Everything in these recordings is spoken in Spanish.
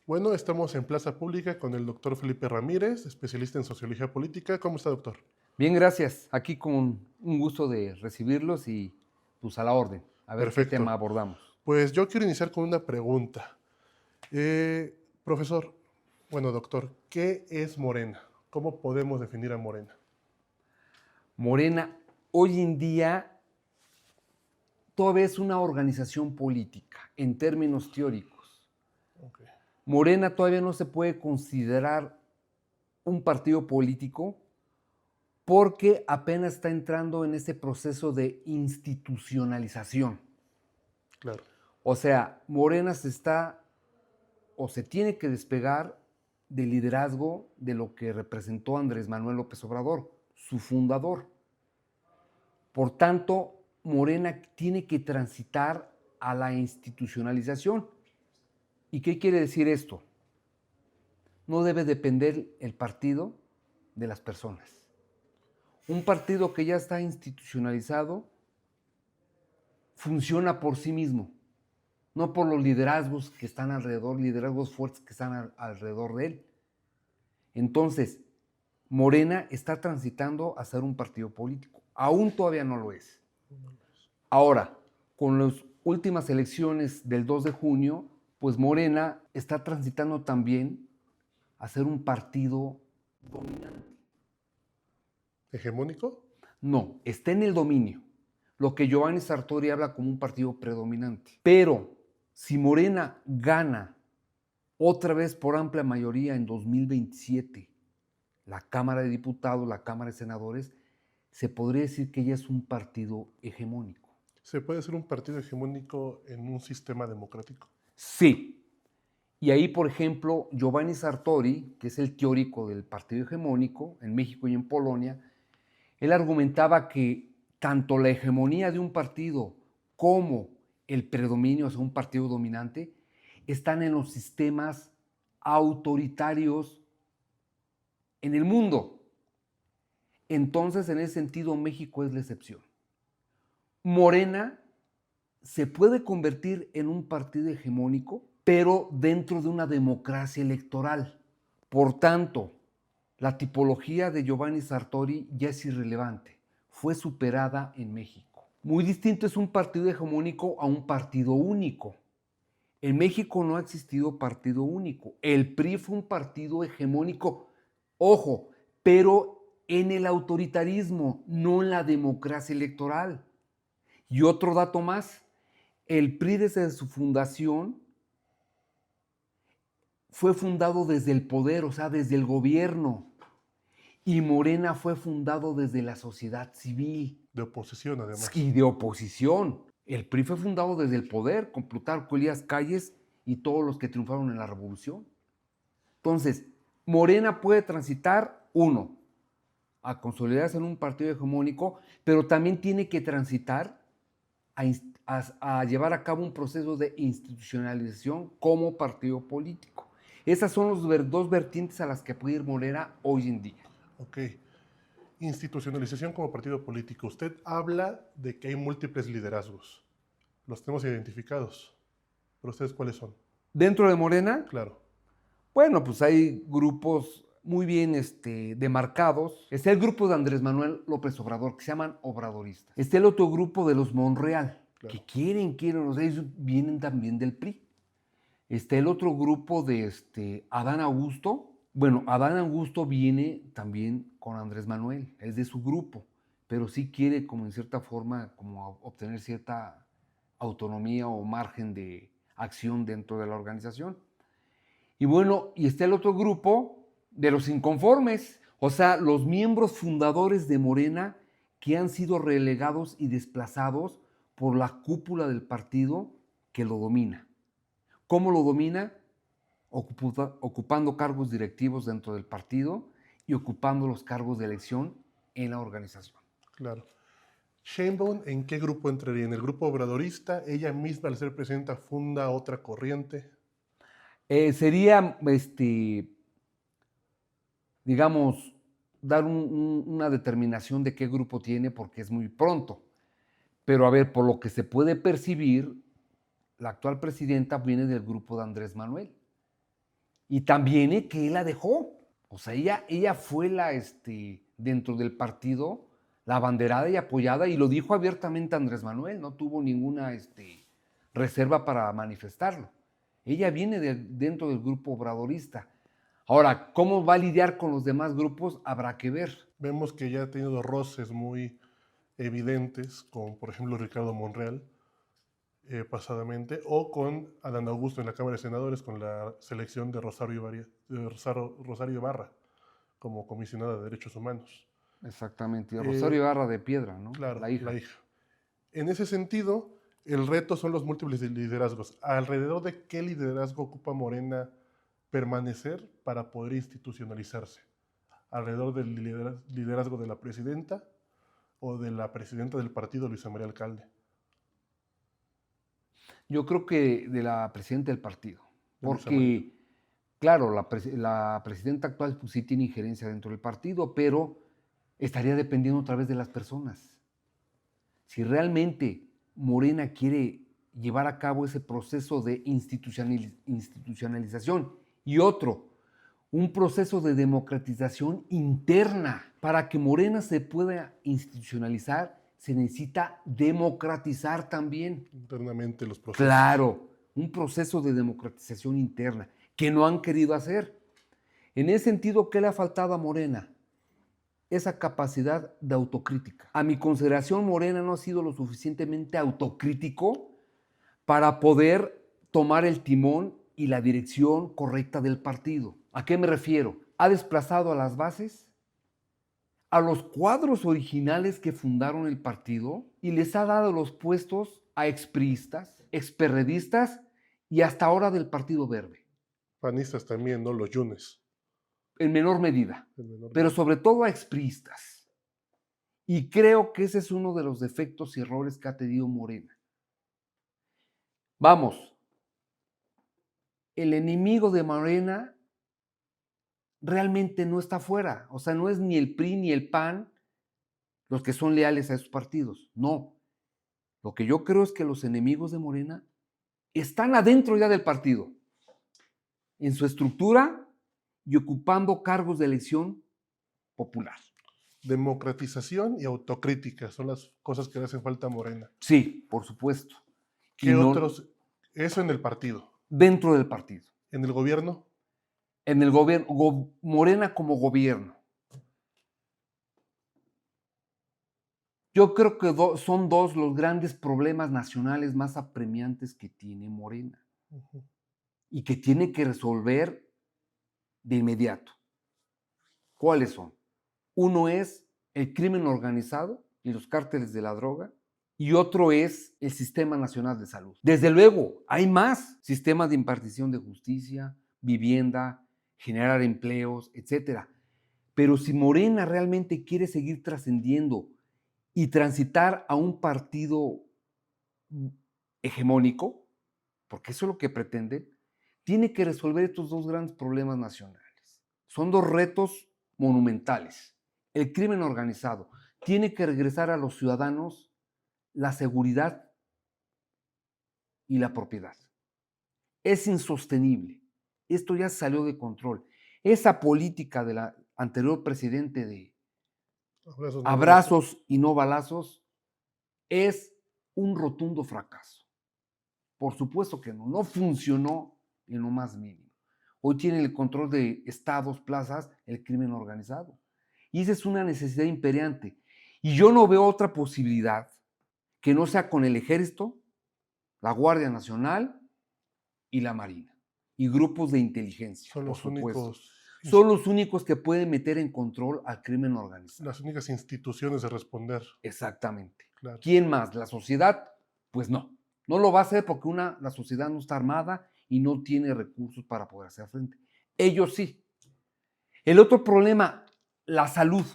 Bueno, estamos en Plaza Pública con el doctor Felipe Ramírez, especialista en sociología política. ¿Cómo está, doctor? Bien, gracias. Aquí con un gusto de recibirlos y pues a la orden. A ver qué tema Perfecto. abordamos. Pues yo quiero iniciar con una pregunta. Profesor, bueno, doctor, ¿qué es Morena? ¿Cómo podemos definir a Morena? Morena, hoy en día todavía es una organización política en términos teóricos. Ok, Morena todavía no se puede considerar un partido político porque apenas está entrando en ese proceso de institucionalización. claro. O sea, Morena se está o se tiene que despegar del liderazgo de lo que representó Andrés Manuel López Obrador, su fundador. Por tanto, Morena tiene que transitar a la institucionalización. ¿Y qué quiere decir esto? No debe depender el partido de las personas. Un partido que ya está institucionalizado funciona por sí mismo, no por los liderazgos que están alrededor, liderazgos fuertes que están alrededor de él. Entonces, Morena está transitando a ser un partido político. Aún todavía no lo es. Ahora, con las últimas elecciones del 2 de junio, pues Morena está transitando también a ser un partido dominante. ¿Hegemónico? No, está en el dominio. Lo que Giovanni Sartori habla como un partido predominante. Pero si Morena gana otra vez por amplia mayoría en 2027 la Cámara de Diputados, la Cámara de Senadores, se podría decir que ya es un partido hegemónico. ¿Se puede ser un partido hegemónico en un sistema democrático? Sí. Y ahí, por ejemplo, Giovanni Sartori, que es el teórico del partido hegemónico en México y en Polonia, él argumentaba que tanto la hegemonía de un partido como el predominio hacia un partido dominante están en los sistemas autoritarios en el mundo. Entonces, en ese sentido, México es la excepción. Morena se puede convertir en un partido hegemónico, pero dentro de una democracia electoral. Por tanto, la tipología de Giovanni Sartori ya es irrelevante. Fue superada en México. Muy distinto es un partido hegemónico a un partido único. En México no ha existido partido único. El PRI fue un partido hegemónico, ojo, pero en el autoritarismo, no en la democracia electoral. Y otro dato más, el PRI desde su fundación fue fundado desde el poder, o sea, desde el gobierno. Y Morena fue fundado desde la sociedad civil De oposición, además. y de oposición. El PRI fue fundado desde el poder, con Plutarco Elías Calles y todos los que triunfaron en la revolución. Entonces, Morena puede transitar, uno, a consolidarse en un partido hegemónico, pero también tiene que transitar a llevar a cabo un proceso de institucionalización como partido político. Esas son las dos vertientes a las que puede ir Morena hoy en día. Ok. Institucionalización como partido político. Usted habla de que hay múltiples liderazgos. Los tenemos identificados. ¿Pero ustedes cuáles son? Dentro de Morena, Claro. bueno, pues hay grupos muy bien demarcados. Está el grupo de Andrés Manuel López Obrador, que se llaman obradoristas. Está el otro grupo de los Monreal, Claro. que quieren, o sea, ellos vienen también del PRI. Está el otro grupo de Adán Augusto. Bueno, Adán Augusto viene también con Andrés Manuel, es de su grupo, pero sí quiere como en cierta forma como obtener cierta autonomía o margen de acción dentro de la organización. Y bueno, y está el otro grupo de los inconformes, o sea, los miembros fundadores de Morena que han sido relegados y desplazados por la cúpula del partido que lo domina. ¿Cómo lo domina? Ocupando cargos directivos dentro del partido y ocupando los cargos de elección en la organización. Claro. Sheinbaum, ¿en qué grupo entraría? ¿En el grupo obradorista? ¿Ella misma, al ser presidenta, funda otra corriente? Sería, digamos, dar una determinación de qué grupo tiene porque es muy pronto. Pero a ver, por lo que se puede percibir, la actual presidenta viene del grupo de Andrés Manuel. Y también que él la dejó. O sea, ella fue dentro del partido, la abanderada y apoyada, y lo dijo abiertamente Andrés Manuel, no tuvo ninguna reserva para manifestarlo. Ella viene dentro del grupo obradorista. Ahora, ¿cómo va a lidiar con los demás grupos? Habrá que ver. Vemos que ya ha tenido roces muy evidentes con, por ejemplo, Ricardo Monreal, pasadamente, o con Adán Augusto en la Cámara de Senadores con la selección de Rosario Ibarra como comisionada de Derechos Humanos. Exactamente. Y Rosario Ibarra de Piedra, ¿no? Claro, La hija. la hija. En ese sentido, el reto son los múltiples liderazgos. ¿Alrededor de qué liderazgo ocupa Morena permanecer para poder institucionalizarse? ¿Alrededor del liderazgo de la presidenta o de la presidenta del partido, Luisa María Alcalde? Yo creo que de la presidenta del partido. De Luisa María. Porque, claro, la presidenta actual pues, sí tiene injerencia dentro del partido, pero estaría dependiendo otra vez de las personas. Si realmente Morena quiere llevar a cabo ese proceso de institucionalización y un proceso de democratización interna. Para que Morena se pueda institucionalizar, se necesita democratizar también. Internamente los procesos. Claro, un proceso de democratización interna que no han querido hacer. En ese sentido, ¿qué le ha faltado a Morena? Esa capacidad de autocrítica. A mi consideración, Morena no ha sido lo suficientemente autocrítico para poder tomar el timón y la dirección correcta del partido. ¿A qué me refiero? Ha desplazado a las bases, a los cuadros originales que fundaron el partido y les ha dado los puestos a expriistas, experredistas y hasta ahora del Partido Verde. Panistas también, ¿no? Los yunes. En menor medida, pero sobre todo a expriistas. Y creo que ese es uno de los defectos y errores que ha tenido Morena. Vamos, el enemigo de Morena realmente no está afuera. O sea, no es ni el PRI ni el PAN los que son leales a esos partidos. No. Lo que yo creo es que los enemigos de Morena están adentro ya del partido, en su estructura y ocupando cargos de elección popular. Democratización y autocrítica son las cosas que le hacen falta a Morena. Sí, por supuesto. ¿Qué otros? Eso en el partido. Dentro del partido. ¿En el gobierno? En el gobierno, Morena como gobierno. Yo creo que son dos los grandes problemas nacionales más apremiantes que tiene Morena y que tiene que resolver de inmediato. ¿Cuáles son? Uno es el crimen organizado y los cárteles de la droga, y otro es el Sistema Nacional de Salud. Desde luego, hay más sistemas de impartición de justicia, vivienda, generar empleos, etc. Pero si Morena realmente quiere seguir trascendiendo y transitar a un partido hegemónico, porque eso es lo que pretenden, tiene que resolver estos dos grandes problemas nacionales. Son dos retos monumentales. El crimen organizado tiene que regresar a los ciudadanos la seguridad y la propiedad. Es insostenible. Esto ya salió de control. Esa política de la anterior presidente de abrazos y no balazos es un rotundo fracaso. Por supuesto que no funcionó en lo más mínimo. Hoy tiene el control de estados, plazas, el crimen organizado. Y esa es una necesidad imperiante. Y yo no veo otra posibilidad que no sea con el Ejército, la Guardia Nacional y la Marina. Y grupos de inteligencia, Son los únicos. Son los únicos que pueden meter en control al crimen organizado. Las únicas instituciones de responder. Exactamente. Claro. ¿Quién más? ¿La sociedad? Pues no. No lo va a hacer porque la sociedad no está armada y no tiene recursos para poder hacer frente. Ellos sí. El otro problema, la salud.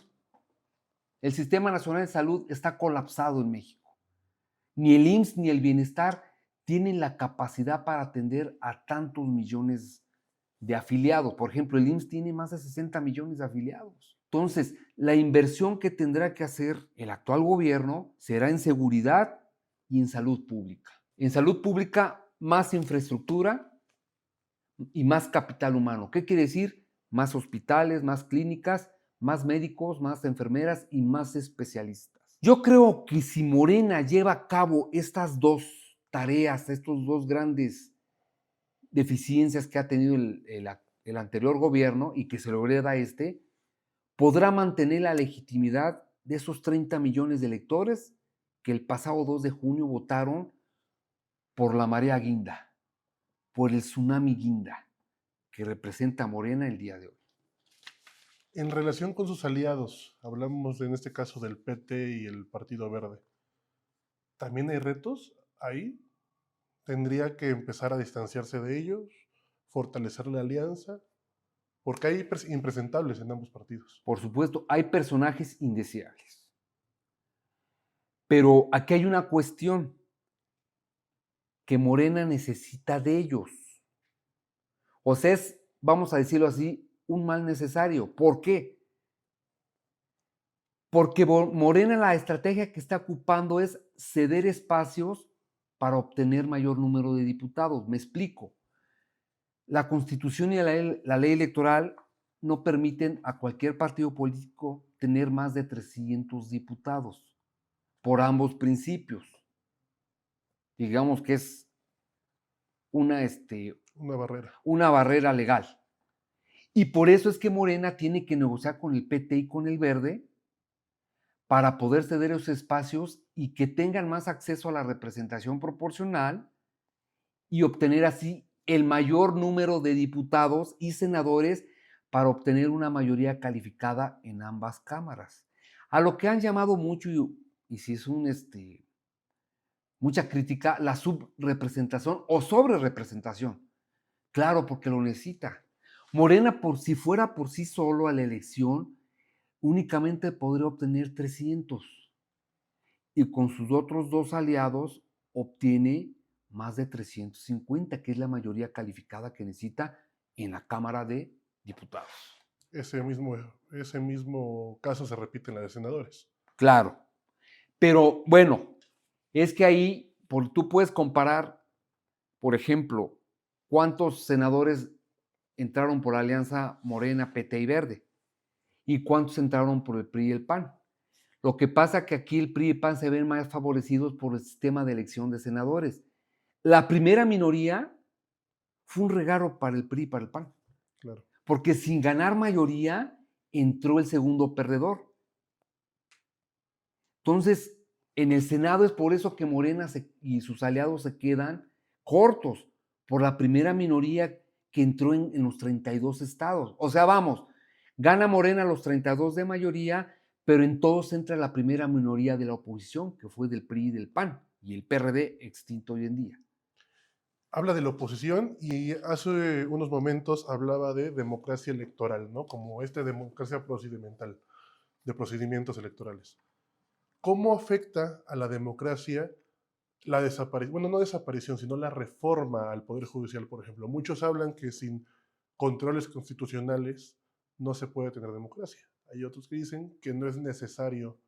El Sistema Nacional de Salud está colapsado en México. Ni el IMSS ni el Bienestar tienen la capacidad para atender a tantos millones de afiliados. Por ejemplo, el IMSS tiene más de 60 millones de afiliados. Entonces, la inversión que tendrá que hacer el actual gobierno será en seguridad y en salud pública. En salud pública, más infraestructura, y más capital humano. ¿Qué quiere decir? Más hospitales, más clínicas, más médicos, más enfermeras y más especialistas. Yo creo que si Morena lleva a cabo estas dos tareas, estos dos grandes deficiencias que ha tenido el anterior gobierno y que se lo hereda podrá mantener la legitimidad de esos 30 millones de electores que el pasado 2 de junio votaron por la marea guinda, por el tsunami guinda que representa a Morena el día de hoy. En relación con sus aliados, hablamos en este caso del PT y el Partido Verde. ¿También hay retos ahí? ¿Tendría que empezar a distanciarse de ellos, fortalecer la alianza? Porque hay impresentables en ambos partidos. Por supuesto, hay personajes indeseables. Pero aquí hay una cuestión que Morena necesita de ellos. O sea, es, vamos a decirlo así, un mal necesario. ¿Por qué? Porque Morena la estrategia que está ocupando es ceder espacios para obtener mayor número de diputados. Me explico. La Constitución y la ley electoral no permiten a cualquier partido político tener más de 300 diputados por ambos principios. Digamos que es una barrera. Una barrera legal. Y por eso es que Morena tiene que negociar con el PT y con el Verde para poder ceder esos espacios y que tengan más acceso a la representación proporcional y obtener así el mayor número de diputados y senadores para obtener una mayoría calificada en ambas cámaras. A lo que han llamado mucho, y si es mucha crítica, la subrepresentación o sobrerepresentación. Claro, porque lo necesita. Morena, si fuera por sí solo a la elección, únicamente podría obtener 300. Y con sus otros dos aliados obtiene más de 350, que es la mayoría calificada que necesita en la Cámara de Diputados. Ese mismo caso se repite en la de senadores. Claro. Pero bueno, es que ahí tú puedes comparar, por ejemplo, cuántos senadores entraron por la alianza Morena, PT y Verde y cuántos entraron por el PRI y el PAN. Lo que pasa es que aquí el PRI y el PAN se ven más favorecidos por el sistema de elección de senadores. La primera minoría fue un regalo para el PRI y para el PAN. Claro. Porque sin ganar mayoría entró el segundo perdedor. Entonces, en el Senado es por eso que Morena y sus aliados se quedan cortos, por la primera minoría que entró en los 32 estados. O sea, vamos, gana Morena los 32 de mayoría, pero en todos entra la primera minoría de la oposición, que fue del PRI y del PAN, y el PRD extinto hoy en día. Habla de la oposición y hace unos momentos hablaba de democracia electoral, ¿no? Como democracia procedimental, de procedimientos electorales. ¿Cómo afecta a la democracia la desaparición, bueno, no desaparición, sino la reforma al Poder Judicial, por ejemplo? Muchos hablan que sin controles constitucionales no se puede tener democracia. Hay otros que dicen que no es necesario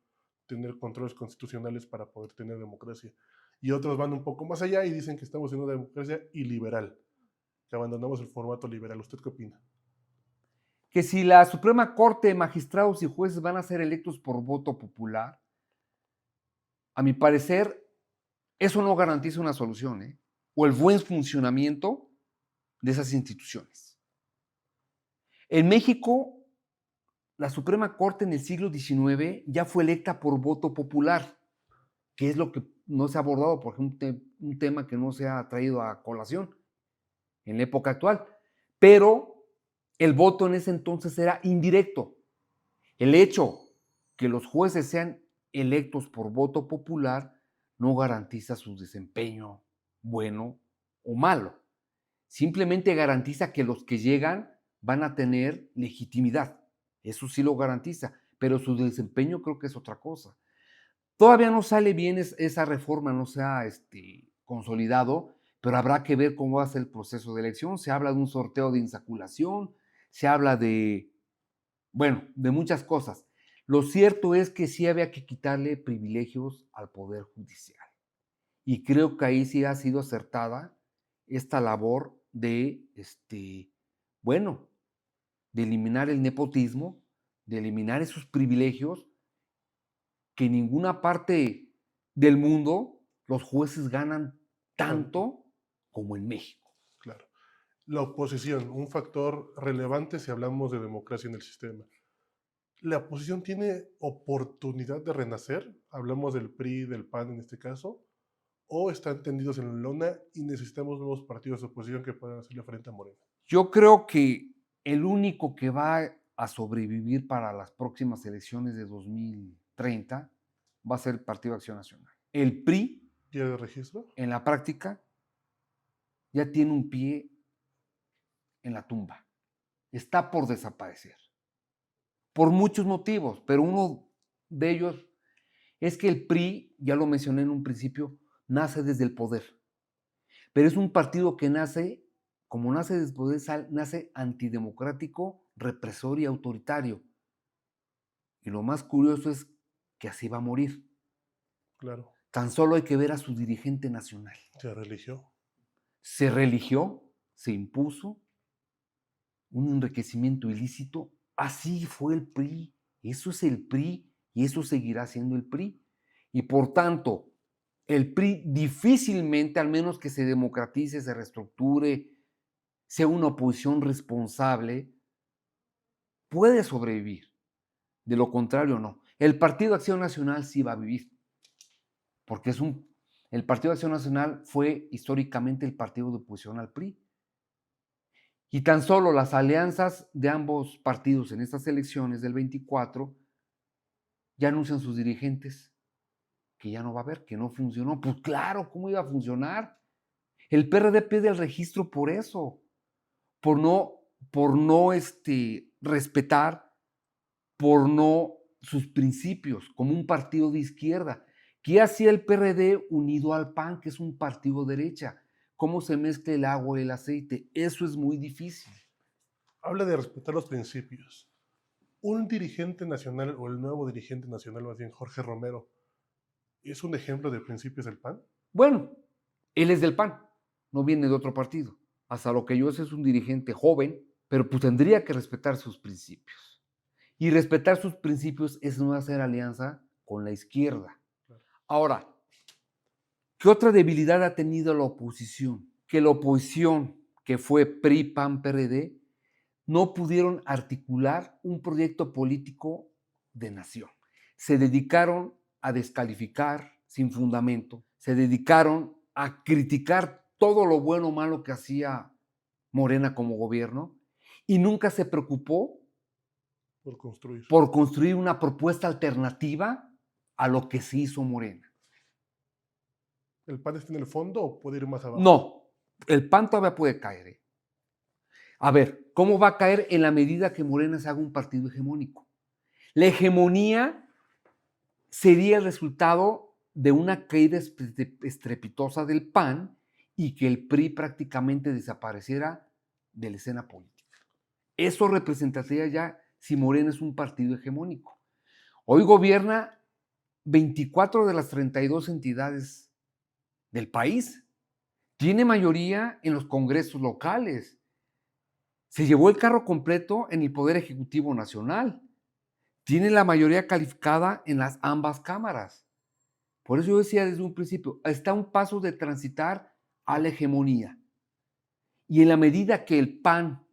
tener controles constitucionales para poder tener democracia. Y otros van un poco más allá y dicen que estamos en una democracia iliberal, que abandonamos el formato liberal. ¿Usted qué opina? Que si la Suprema Corte, magistrados y jueces van a ser electos por voto popular, a mi parecer, eso no garantiza una solución, o el buen funcionamiento de esas instituciones. En México, la Suprema Corte en el siglo XIX ya fue electa por voto popular, que es lo que no se ha abordado, por ejemplo, un tema que no se ha traído a colación en la época actual. Pero el voto en ese entonces era indirecto. El hecho que los jueces sean electos por voto popular no garantiza su desempeño bueno o malo. Simplemente garantiza que los que llegan van a tener legitimidad. Eso sí lo garantiza, pero su desempeño creo que es otra cosa. Todavía no sale bien esa reforma, no se ha consolidado, pero habrá que ver cómo va a ser el proceso de elección. Se habla de un sorteo de insaculación, se habla de muchas cosas. Lo cierto es que sí había que quitarle privilegios al Poder Judicial. Y creo que ahí sí ha sido acertada esta labor de, bueno, de eliminar el nepotismo, de eliminar esos privilegios que en ninguna parte del mundo los jueces ganan tanto como en México. Claro. La oposición, un factor relevante si hablamos de democracia en el sistema. ¿La oposición tiene oportunidad de renacer? Hablamos del PRI, del PAN en este caso, o están tendidos en la lona y necesitamos nuevos partidos de oposición que puedan hacerle frente a Morena. Yo creo que el único que va a sobrevivir para las próximas elecciones de 2030 va a ser el Partido Acción Nacional. El PRI, ¿Pie de registro? en la práctica, ya tiene un pie en la tumba. Está por desaparecer. Por muchos motivos, pero uno de ellos es que el PRI, ya lo mencioné en un principio, nace desde el poder. Pero es un partido que nace, como nace desde el poder, nace antidemocrático, represor y autoritario. Y lo más curioso es que así va a morir. Claro. Tan solo hay que ver a su dirigente nacional. Se religió. Se religió, se impuso un enriquecimiento ilícito. Así fue el PRI. Eso es el PRI y eso seguirá siendo el PRI. Y por tanto, el PRI difícilmente, al menos que se democratice, se reestructure, sea una oposición responsable, puede sobrevivir. De lo contrario, no. El Partido Acción Nacional sí va a vivir. Porque el Partido Acción Nacional fue históricamente el partido de oposición al PRI. Y tan solo las alianzas de ambos partidos en estas elecciones del 24 ya anuncian sus dirigentes que ya no va a haber, que no funcionó. Pues claro, ¿cómo iba a funcionar? El PRD pide el registro por eso, por no respetar, por no sus principios, como un partido de izquierda. ¿Qué hacía el PRD unido al PAN, que es un partido de derecha? ¿Cómo se mezcla el agua y el aceite? Eso es muy difícil. Habla de respetar los principios. Un dirigente nacional, o el nuevo dirigente nacional, más bien Jorge Romero, ¿es un ejemplo de principios del PAN? Bueno, él es del PAN, no viene de otro partido. Hasta lo que yo sé es un dirigente joven, pero pues tendría que respetar sus principios. Y respetar sus principios es no hacer alianza con la izquierda. Ahora, ¿qué otra debilidad ha tenido la oposición? Que la oposición, que fue PRI, PAN, PRD, no pudieron articular un proyecto político de nación. Se dedicaron a descalificar sin fundamento, se dedicaron a criticar todo lo bueno o malo que hacía Morena como gobierno y nunca se preocupó por construir una propuesta alternativa a lo que se hizo Morena. ¿El PAN está en el fondo o puede ir más abajo? No, el PAN todavía puede caer. A ver, ¿cómo va a caer en la medida que Morena se haga un partido hegemónico? La hegemonía sería el resultado de una caída estrepitosa del PAN y que el PRI prácticamente desapareciera de la escena política. Eso representaría ya si Morena es un partido hegemónico. Hoy gobierna 24 de las 32 entidades del país. Tiene mayoría en los congresos locales. Se llevó el carro completo en el Poder Ejecutivo Nacional. Tiene la mayoría calificada en las ambas cámaras. Por eso yo decía desde un principio, está a un paso de transitar a la hegemonía. Y en la medida que el PAN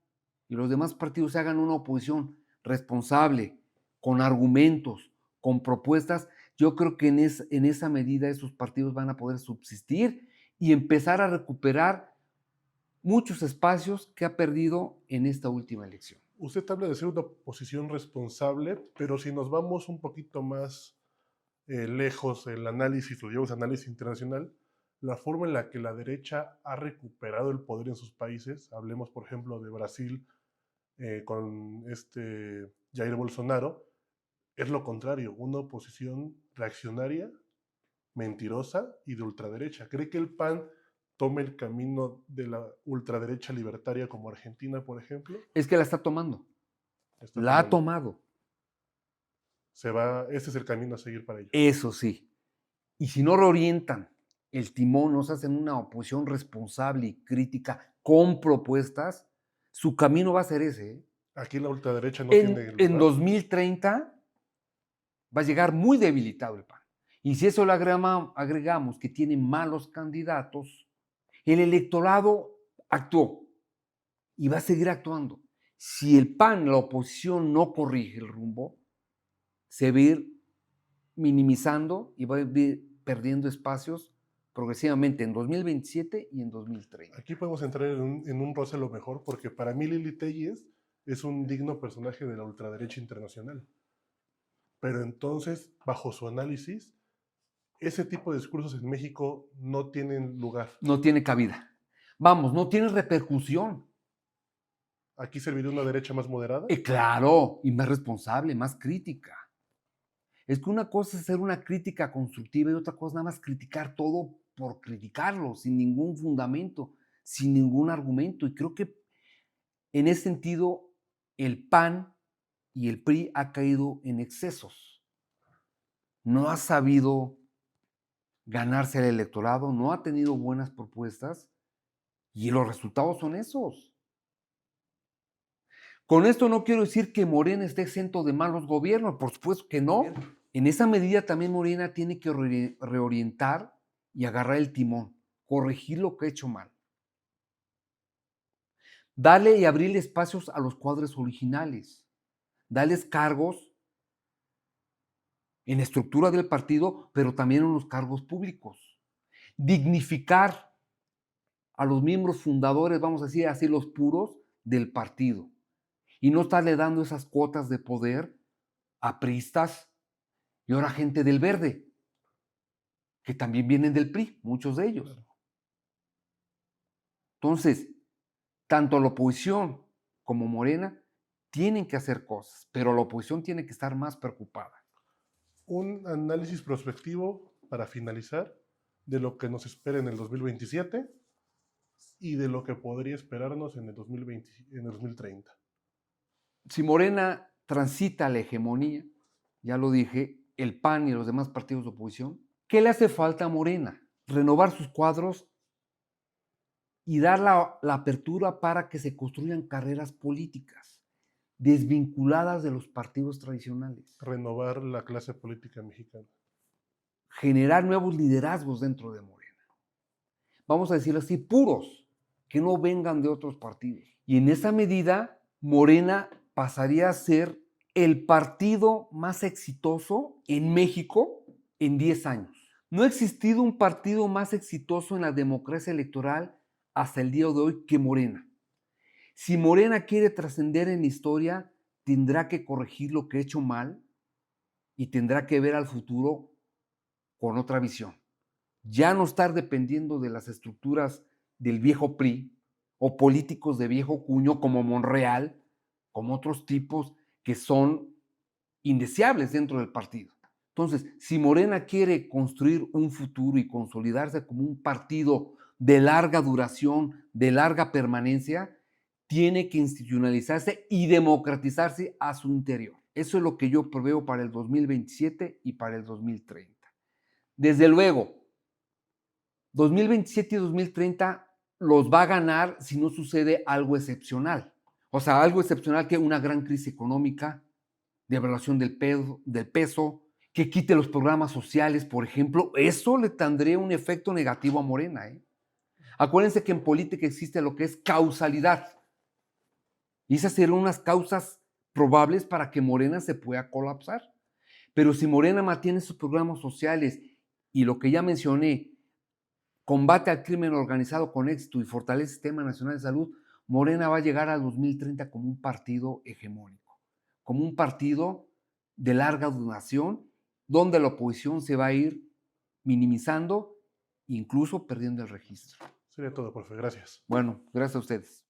y los demás partidos hagan una oposición responsable, con argumentos, con propuestas, yo creo que en esa medida esos partidos van a poder subsistir y empezar a recuperar muchos espacios que ha perdido en esta última elección. Usted habla de ser una oposición responsable, pero si nos vamos un poquito más lejos el análisis, lo llevamos a análisis internacional, la forma en la que la derecha ha recuperado el poder en sus países, hablemos por ejemplo de Brasil con Jair Bolsonaro, es lo contrario, una oposición reaccionaria, mentirosa y de ultraderecha. ¿Cree que el PAN tome el camino de la ultraderecha libertaria como Argentina, por ejemplo? Es que la está tomando. La ha tomado. Este es el camino a seguir para ellos. Eso sí. Y si no reorientan el timón, no se hacen una oposición responsable y crítica con propuestas, su camino va a ser ese, ¿eh? Aquí la ultraderecha no tiene En lugar. 2030 va a llegar muy debilitado el PAN. Y si eso le agregamos que tiene malos candidatos, el electorado actuó y va a seguir actuando. Si el PAN, la oposición, no corrige el rumbo, se va a ir minimizando y va a ir perdiendo espacios progresivamente en 2027 y en 2030. Aquí podemos entrar en un roce a lo mejor, porque para mí Lili Telles es un digno personaje de la ultraderecha internacional. Pero entonces, bajo su análisis, ese tipo de discursos en México no tienen lugar. No tiene cabida. Vamos, no tiene repercusión. ¿Aquí serviría una derecha más moderada? Claro, y más responsable, más crítica. Es que una cosa es hacer una crítica constructiva y otra cosa nada más criticar todo por criticarlo, sin ningún fundamento, sin ningún argumento. Y creo que en ese sentido el PAN y el PRI ha caído en excesos. No ha sabido ganarse el electorado, no ha tenido buenas propuestas y los resultados son esos. Con esto no quiero decir que Morena esté exento de malos gobiernos, por supuesto que no. En esa medida también Morena tiene que reorientar y agarrar el timón, corregir lo que ha hecho mal. Darle y abrirle espacios a los cuadros originales, darles cargos en la estructura del partido, pero también en los cargos públicos. Dignificar a los miembros fundadores, vamos a decir así, los puros del partido. Y no estarle dando esas cuotas de poder a priistas y ahora gente del Verde, que también vienen del PRI, muchos de ellos. Entonces, tanto la oposición como Morena tienen que hacer cosas, pero la oposición tiene que estar más preocupada. Un análisis prospectivo para finalizar de lo que nos espera en el 2027 y de lo que podría esperarnos en el 2030. Si Morena transita la hegemonía, ya lo dije, el PAN y los demás partidos de oposición, ¿qué le hace falta a Morena? Renovar sus cuadros y dar la apertura para que se construyan carreras políticas desvinculadas de los partidos tradicionales. Renovar la clase política mexicana. Generar nuevos liderazgos dentro de Morena. Vamos a decirlo así, puros, que no vengan de otros partidos. Y en esa medida, Morena pasaría a ser el partido más exitoso en México en 10 años. No ha existido un partido más exitoso en la democracia electoral hasta el día de hoy que Morena. Si Morena quiere trascender en la historia, tendrá que corregir lo que ha hecho mal y tendrá que ver al futuro con otra visión. Ya no estar dependiendo de las estructuras del viejo PRI o políticos de viejo cuño como Monreal, como otros tipos que son indeseables dentro del partido. Entonces, si Morena quiere construir un futuro y consolidarse como un partido de larga duración, de larga permanencia, tiene que institucionalizarse y democratizarse a su interior. Eso es lo que yo preveo para el 2027 y para el 2030. Desde luego, 2027 y 2030 los va a ganar si no sucede algo excepcional. O sea, algo excepcional que una gran crisis económica, devaluación del peso, que quite los programas sociales, por ejemplo. Eso le tendría un efecto negativo a Morena, ¿eh? Acuérdense que en política existe lo que es causalidad. Y esas serían unas causas probables para que Morena se pueda colapsar. Pero si Morena mantiene sus programas sociales y lo que ya mencioné, combate al crimen organizado con éxito y fortalece el Sistema Nacional de Salud, Morena va a llegar al 2030 como un partido hegemónico, como un partido de larga duración, donde la oposición se va a ir minimizando, incluso perdiendo el registro. Sería todo, profe. Gracias. Bueno, gracias a ustedes.